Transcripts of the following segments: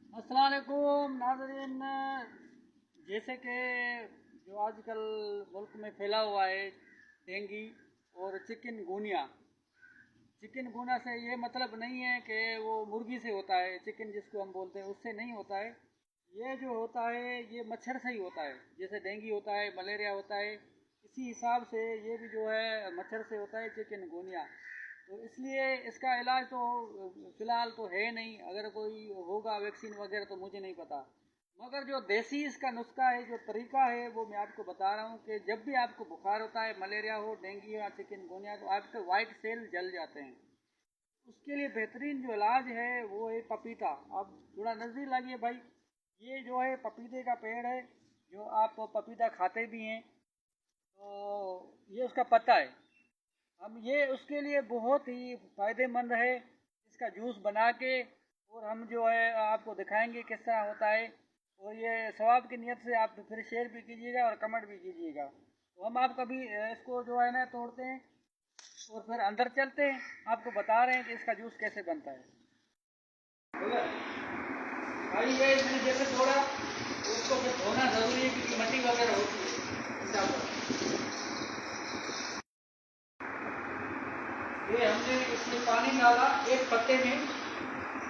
अस्सलाम वालेकुम नाज़रीन। जैसे कि जो आजकल मुल्क में फैला हुआ है डेंगू और चिकनगुनिया। चिकनगुनिया से ये मतलब नहीं है कि वो मुर्गी से होता है, चिकन जिसको हम बोलते हैं उससे नहीं होता है। ये जो होता है ये मच्छर से ही होता है। जैसे डेंगू होता है, मलेरिया होता है, इसी हिसाब से ये भी जो है मच्छर से होता है चिकनगुनिया। तो इसलिए इसका इलाज तो फ़िलहाल तो है नहीं। अगर कोई होगा वैक्सीन वगैरह तो मुझे नहीं पता, मगर जो देसी इसका नुस्खा है, जो तरीका है, वो मैं आपको बता रहा हूँ कि जब भी आपको बुखार होता है, मलेरिया हो, डेंगू या चिकनगुनिया, तो आपके वाइट सेल जल जाते हैं। उसके लिए बेहतरीन जो इलाज है वो है पपीता। आप थोड़ा नज़दीक लागिए भाई। ये जो है पपीते का पेड़ है, जो आप पपीता खाते भी हैं, तो ये उसका पत्ता है। हम ये उसके लिए बहुत ही फ़ायदेमंद है। इसका जूस बना के और हम जो है आपको दिखाएंगे किस तरह होता है। और ये सवाब की नीयत से आप फिर शेयर भी कीजिएगा और कमेंट भी कीजिएगा। तो हम आप कभी इसको जो है ना तोड़ते हैं और फिर अंदर चलते हैं, आपको बता रहे हैं कि इसका जूस कैसे बनता है। भाई ये मैंने जैसे तोड़ा तो उसको फिर धोना ज़रूरी है क्योंकि मट्टी वगैरह होती है इसका ऊपर। ये हमने इसमें पानी डाला एक पत्ते में,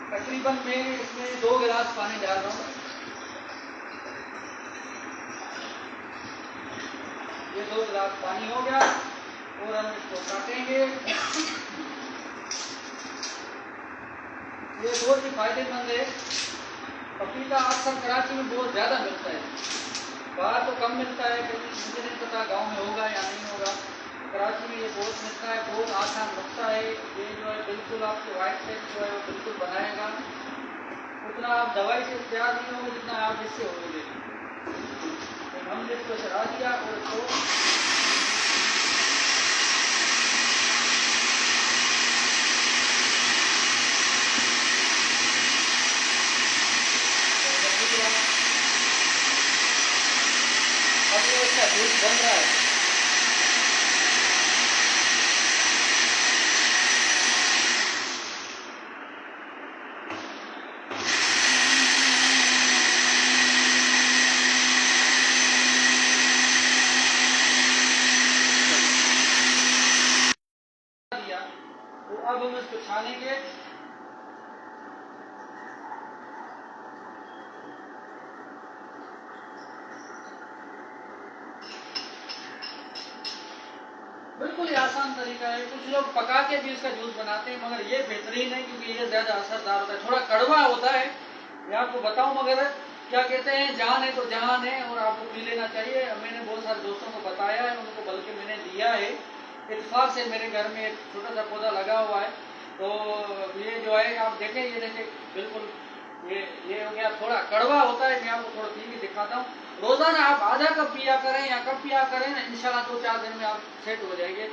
तकरीबन मैं इसमें 2 गिलास पानी डाल रहा हूँ। ये 2 गिलास पानी हो गया और हम इसको काटेंगे। ये बहुत ही फायदेमंद है। पपीता अक्सर कराची में बहुत ज़्यादा मिलता है, बाहर तो कम मिलता है, क्योंकि मुझे नहीं पता गांव में होगा या नहीं होगा। कराची में ये बहुत मिलता है, बहुत आसान नुस्खा है। ये जो है बिल्कुल आपके वाइट सेल जो है वो बिल्कुल बनाएगा। उतना आप दवाई से तैयार नहीं होंगे जितना आप इससे होंगे। तो हमने इसको चढ़ा दिया और इसको अब ये इसका जूस बन रहा है। दिया तो अब हम इसको छानेंगे। बिल्कुल ही आसान तरीका है। कुछ लोग पका के भी इसका जूस बनाते हैं, मगर ये बेहतरीन है क्योंकि ये ज़्यादा असरदार होता है। थोड़ा कड़वा होता है, मैं आपको बताऊं, मगर क्या कहते हैं, जान है तो जहान है और आपको पी लेना चाहिए। मैंने बहुत सारे दोस्तों को बताया है, उनको बल्कि मैंने दिया है। इत्तेफाक से मेरे घर में एक छोटा सा पौधा लगा हुआ है, तो ये जो है आप देखें, ये देखें बिल्कुल ये हो गया। थोड़ा कड़वा होता है, मैं आपको थोड़ा पी के दिखाता हूँ। रोजाना आप आधा कप पिया करें या कप पिया करें ना, इंशाल्लाह 2-4 दिन में आप सेट हो जाएंगे।